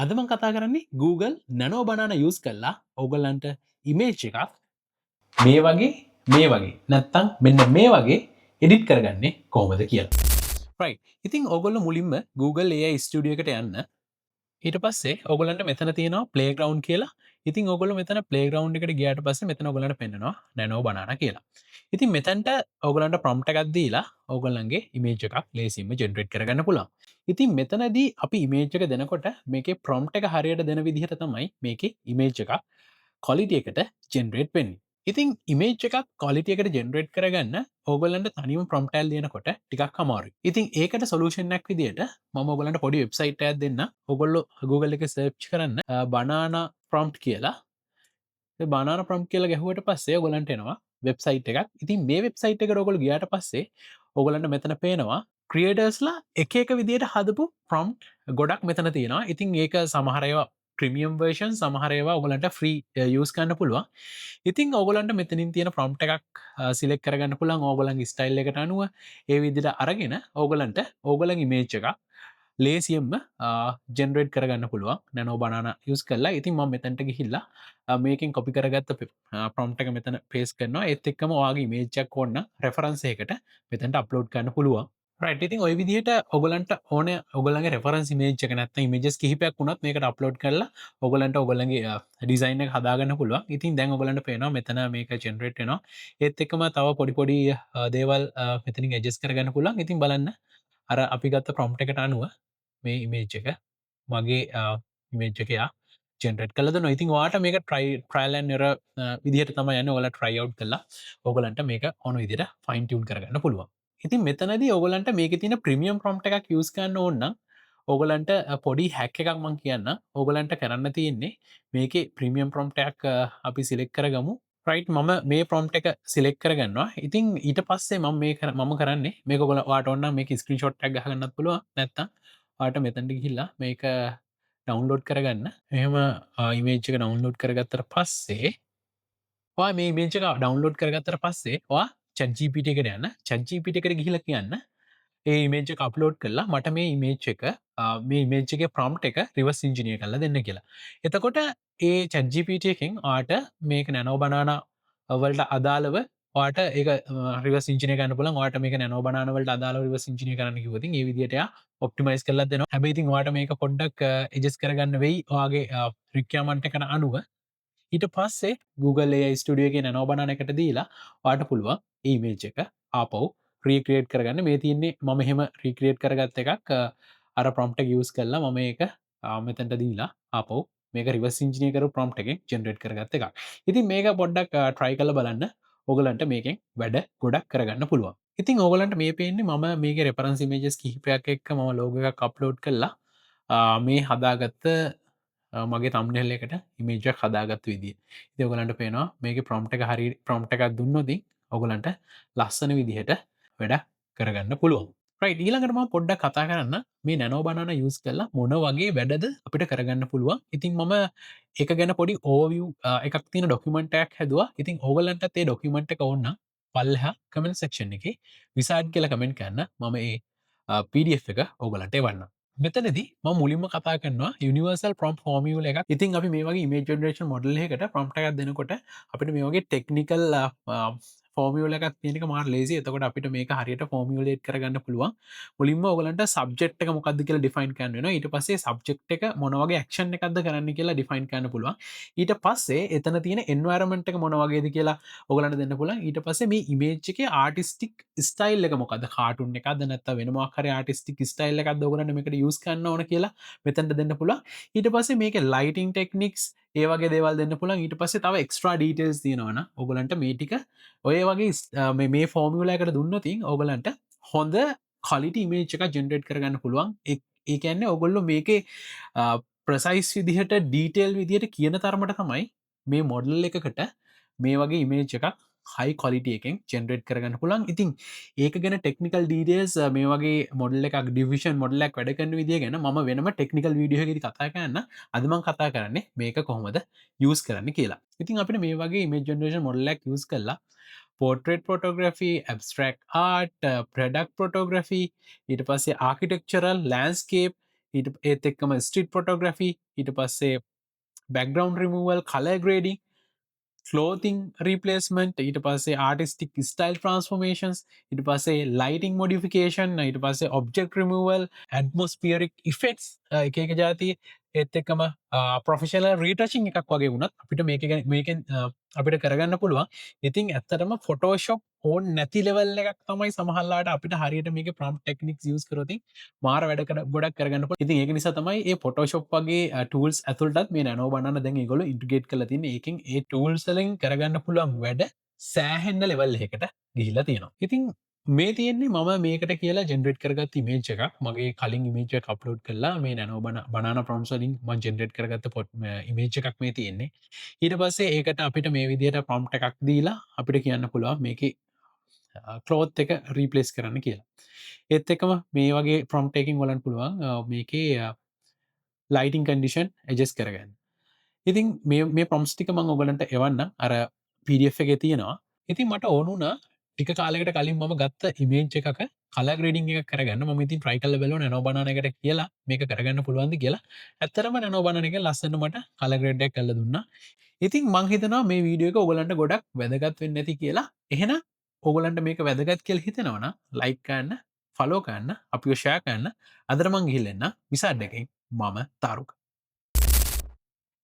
අද මම කතා කරන්නේ Google Nano Banana use කරලා ඕගොල්ලන්ට ඉමේජ් එකක් මේ වගේ නැත්තම් මෙන්න මේ වගේ එඩිට් කරගන්නේ කොහොමද කියලා. right. ඉතින් ඕගොල්ලෝ මුලින්ම Google AI Studio එකට යන්න. ඊට පස්සේ ඕගොල්ලන්ට මෙතන තියෙනවා Playground කියලා. ඉතින් ඕගොල්ලෝ මෙතන Playground එකට ගියාට පස්සේ මෙතන ඕගොල්ලන්ට පෙන්නනවා Nano Banana කියලා. ඉතින් මෙතනට ඕගොල්ලන්ට prompt එකක් දීලා ඕගොල්ලන්ගේ ඉමේජ් එකක් ලේසියෙන්ම ජෙනරේට් කරගන්න පුළුවන්. ඉතින් මෙතනදී අපි ඉමේජ් එක දෙනකොට මේකේ prompt එක හරියට දෙන විදිහට තමයි මේකේ ඉමේජ් එකක් quality එකට ජෙනරේට් වෙන්නේ. ඉතින් ඉමේජ් එකක් quality එකට ජෙනරේට් කරගන්න ඕගොල්ලන්ට තනියම prompt එකක් දෙනකොට ටිකක් අමාරුයි. ඉතින් ඒකට solution එකක් විදියට මම ඔයගොල්ලන්ට පොඩි වෙබ්සයිට් එකක් දෙන්න. ඔයගොල්ලෝ Google එකේ search කරන්න banana prompt කියලා. බනාන ප්‍රම් කියල ගැහුවට පස්සේ ඔගොලන්ට එනවා වෙබ්සයිට් එකක්. ඉතින් මේ වෙබ්සයිට් එක ඔගොල ගියාට පස්සේ ඔගොලන්ට මෙතන පේනවා ක්‍රියටර්ස්ලා එක විදියට හදපු ප්‍රම්් ගොඩක් මෙතන තියෙනවා. ඉතින් ඒක සමහරයවා ප්‍රමියම් වර්ෂන් සමහරයවා ඔගලන්ට ෆ්‍රී යස් කන්න පුළුවන්. ඉතින් ඔගලන්ට මෙතනින් තියෙන ප්‍රම්ට් එකක් සිලෙක් කරගන්න පුළන් ඕගලන් ස්ටයිල් එකට අනුව ඒ විදිට අරගෙන ඕගලන්ට ඕගලන් ඉමේච් එක ලේසියම්ම ජෙනරේට් කරගන්න පුළුවන් නැනෝ බනාන යස් කරලා. ඉතින් ම මෙතැන්ට ගිහිල්ලා මේකින් කොපි කරගත්ත ප්‍රම්ට් එක මෙතන පේස් කරනවා. ඒත් එක්කම වාගේ මේච්චක් ඔන්න රෙෆරන්සේකට මෙතැන්ට අප්ලෝඩ් කරන්න පුළුවන්. රයිට. ඉතින් ඔය විදිහට ඔගලන්ට ඕන ඔගලගේ රෙෆරන්ස් මේච් එක නැත්නම් ඉමේජස් කිහිපයක් වුණත් මේකට අප්ලෝඩ් කරලා ඔගලන්ට ඔගලගේ ඩිසයින් එක හදාගන්න පුළුවන්. ඉතින් දැන් ඔගලන්ට පේනවා මෙතන මේක ජෙනරේට් වෙනවා. ඒත් එක්කම තව පොඩි පොඩි දේවල් මෙතනින් ඇඩ්ජස්ට් කරගන්න පුළුවන්. ඉතින් බලන්න අර අපි ගත්ත ප්‍රොම්ප්ට් එකට අනුව මේ ඉමේජ් එක මගේ ඉමේජ් එකයා ජෙනරේට් කළද නො. ඉතින් වාට මේක ට්‍රයිලන් නිර විදිහට තම යන්න ඔල ට්‍රයිව් කලා ඔගලන්ට මේක ඕන විදිට ෆයින් ටියන් කරගන්න පුළුවන්. ඉතින් මෙතනද ඔගලන්ට මේක තින ප්‍රමියම් ප්‍රොම්ට් එකක් යස් කන්න ඕන්න ඔගලන්ට පොඩි හැක් එකක් මං කියන්න ඔගලන්ට කරන්න තියෙන්නේ මේක ප්‍රමියම් ප්‍රොම්ටක් අපි සිලෙක් කරගමු. රයි් මම මේ ප්‍රොම්ට් එක සිලෙක් කරගන්නවා. ඉතින් ඊට පස්සේ මම කරන්නේ මේක ගොල වාට ඔන්න මේ ස්ක්‍රී ෂොට් ගහගන්නත් පුළුව නැත්ත වාට මෙතැන්ටි හිල්ලා මේක ඩවන්ලෝඩ් කරගන්න. එහෙම ඉමේච්ක ඩවන්ලෝඩ් කරගත්තර පස්සේ මේ මේචක ඩවන්ලෝඩ් කරගත්තර පස්සේ චජීපිට එකට යන්න චජීපිට එකට ගිහිල කියන්න ඒ මේජ අප්ලෝඩ් කරලා මට මේ ඉමේච් එක මේ මේච්ගේ ප්‍රම්ට් එක රිවස් ඉංජිනිය කරලා දෙන්න කියලා. එතකොට ඒ චජිපිටකින් ආට මේක නැනෝ බනාන වලට අදාළව වාට ඒ රිව සිංචින කන පුල වාට මේක නැනෝ බනාවලට අදාල රිව සිංචිනය කරන්න කිවති ඒ විදිට ඔප්ටිමයිස් කරල දෙන හැබයිතින් වාට මේක පොඩ්ඩක් එජස් කරගන්න වෙයි වගේ රික්්‍යාමන්ට කන අනුව ඊට පස්සේ Google AI ස්ටඩියගේ නෝබන එකට දීලා වාට පුළුවන් ඒමේජ් එක ආපව් ්‍රීක්‍රේට් කරගන්න මේ තියන්නේ මම එහෙම රීක්‍රේට් කරගත්ත එකක් අර ප්‍රොම්ට යස් කරලා මම ඒක මෙතැන්ට දීලා ආපව් මේක රිවස් ඉංජිනය කර ප්‍රොම්ට් එක ජෙනරේට් කරගත්ත එක. ඉතින් මේක පොඩ්ඩක් ට්‍රයි කල බලන්න ඔගලන්ට මේකෙන් වැඩ ගොඩක් කරගන්න පුළුවන්. ඉතින් ඔගලන්ට මේ පේන්නේ මම මේක රෙපරන්සි මේජස් කිහිපයක් එක්ක ම ලෝග කප්ලෝඩ් කරලා මේ හදාගත්ත මගේ තම්නෙල් එකට ඉමේජක් හදාගත් විදි දගලන්ට පේනවා මේක ප්‍රොම්ට් එක හරි ප්‍රොම්ට් එකක් දුන්නොදී ඔගලන්ට ලස්සන විදිහට වැඩ කරගන්න පුළුවන්. ඊළඟටම පොඩ්ඩ කතා කරන්න මේ නැනෝ බනන යස් කරලා මොන වගේ වැඩද අපිට කරගන්න පුළුවන්. ඉතින් මම එක ගැන පොඩි ඕවිය එකක් තින ඩොක්කමෙන්ටක් හැදවා. ඉතින් ඕගලන්ට ඒ ඩොක්කමෙන්ට් එක ඔන්න පල්හ කමෙන්ට සෙක්ෂන් එක විසාඩ් කියල කමෙන්ට් කරන්න මම ඒ PDF එක ඕගලන්ට වන්න. මෙතනද මුලින්ම කතා කරනවා නිවර්සල් ප්‍රම් ෆෝමියල එක. ඉතින් අපි මේ වගේ මේ ජනරේෂන් මොඩල් එකට ප්‍රම්ටක් දෙනකොට අපිට මේ වගේ ටෙක්නිකල් ෆෝමියලක් තියක මාර ලේසි. එතකොට අපිට මේක හරියට ෆෝමියලේට කරගන්න පුළුවන්. මුලින්ම ඔගලන්ට සබ්ෙක්් එක මොකක්ද කියලා ඩිෆයින් කරන්න ඊට පස්සේ සබ්ෙක්් එක මොනවගේ ක්ෂන් එකක්ද කරන්න කියලා ඩිෆයින් කරන්න පුළුවන්. ඊට පස්සේ එතන තියෙන එන්වරමෙන්ට් එක මොනවගේද කියලා ඔගලන්ට දෙන්න පුළුවන්. ඊට පස්සේ මේ ඉමේජ් එකේ ආටිස්ටික් ස්ටයිල් එක මොකද කාටුන් එකක්ද නැත්නම් වෙන මොකක් හරි ආටිස්ටික් ස්ටයිල් එකක්ද ඔයගලන්ට මේකට යූස් කරන්න ඕන කියලා මෙතනට දෙන්න පුළුවන්. ඊට පස්සේ මේකේ ලයිටින් ටෙක්නික්ස් ඒ වගේ දේවල් දෙන්න පුළුවන්. ඊට පස්සේ තව එක්ස්ට්‍රා ඩීටේල්ස් තියෙනවනම් ඔයගලන්ට මේ ටික ඔය වගේ මේ ෆෝමියුලා එකට දුන්නොත් ඔයගලන්ට හොඳ quality image එක ජෙනරේට් කරගන්න පුළුවන්. ඒ කියන්නේ ඔයගොල්ලෝ මේකේ ප්‍රසයිස් විදිහට ඩීටේල් විදිහට කියන තරමට තමයි මේ මොඩල් එකකට මේ වගේ ඉමේජ් එකක් හයි කොලිටිය එකෙන් ජෙනරේට් කරගන්න පුළන්. ඉතින් ඒක ගැන ටෙක්නිකල් ඩීඩියස් මේ වගේ මොඩල් එකක් ඩිවිෂන් මොඩලක් වැඩකන්න විදිිය ගැන ම වෙනම ටෙක්නිකල් වීඩියෝගෙ කතා කරන්න අදමං කතා කරන්නේ මේක කොහොමද යස් කරන්න කියලා. ඉතින් අපිට මේ වගේ මේ ජනරේෂන් මොඩලක් යස් කරලා portrait photography abstract art product photography ඊට පස්සේ ආකිටෙක්චරල් ලෑන්ස්කේප් ඊට ඒත් එක්කම ස්ට්‍රීට් ෆොටෝග්‍රෆි ඊට පස්සේ බැක්ග්‍රවන්් රිමවල් කල ග්‍රේඩි ක්ලෝතිං රීපලස්මට ඊට පස්සේ ආටිස්ටික් ස්ටයිල් ට්‍රන්ස්ෆර්මේන්ස් ඉට පස්සේ ලයිටිං මොඩිෆිකේෂන් ඊට පස්සේ ඔබ්ෙක්් රිමවල් ඇඩමෝස්පියරික් ඉෆෙක්ස් එක ජාති ඒත් එක්කම පොෆිෂල රීටචිං එකක් වගේ වුණත් අපිට මේකෙන් අපිට කරගන්න පුළුවන් ඉතින් ඇත්තටම ෆොටෝශොප් ඕන් නැති ලෙවල් එකක් තමයි සමහල්ලාට අපිට හරියට මේක ප්‍රම් ටෙක්නික් ස් කරති මාර වැඩ ගොඩක් කරගන්න ඉතින් ඒක නිසා තමයි ඒ ෆොටෝශොප් වගේ ටූල්ස් ඇතුළටත් මේ නෝ බන්න දැන් ගොල ඉන්ටගේට් කල තින එකින් ඒ ටූල්සලින් කරගන්න පුළුවන් වැඩ සෑහෙන්ඩ ලෙවල් එකට ගිහිලා තියෙනවා ඉතින් මේ තියෙන්නේ මම මේකට කියලා ජෙනරේට් කරගත් මේච් එකක් මගේ කලින් මේච කප්ලෝඩ් කරලා මේ නැනෝ බනාන ප්‍රම්සලින් ම ජෙනරේට් කරගත්ත පොට් මේච් එකක් මේ තියෙන්නේ ඊට පස්සේ ඒකට අපිට මේ විදියට ප්‍රම්ට් එකක් දීලා අපිට කියන්න පුළුවන් මේක කලෝත් එක රීපලේස් කරන්න කියලා ඒත් එකම මේ වගේ ප්‍රම්ටේකින් වලන් පුළුවන් මේක ලයිටිං කන්ඩිෂන් ඇජස් කරගන්න ඉතින් මේ ප්‍රම්ස්ටික මං ඔගලන්ට එවන්න අර පඩF එක තියෙනවා ඉතින් මට ඕනුන ටික කාලෙකට කලින් මම ගත්ත ඉමේජ් එකක කල ග්‍රඩිං එක කරගන්න ම ති ්‍රයිකල් බල නොබනකට කියලා මේක කරගන්න පුළුවන්ද කියලා ඇත්තරම නොබන එක ලස්සනමට කලග්‍රඩ්ඩක් කල්ල දුන්න ඉතින් මංහිතනවා මේ වීඩියෝක ඔගලන්ට ගොඩක් වැදගත් වෙන්න ඇති කියලා එහෙන ඔගලන්ට මේක වැදගත් කෙල් හිතෙනවන ලයිකන්න ෆලෝකන්න අපිෝ ෂෑකන්න අදරමං ගිහිල්ලෙන්න විසාඩ්ඩකින් මම තාරුක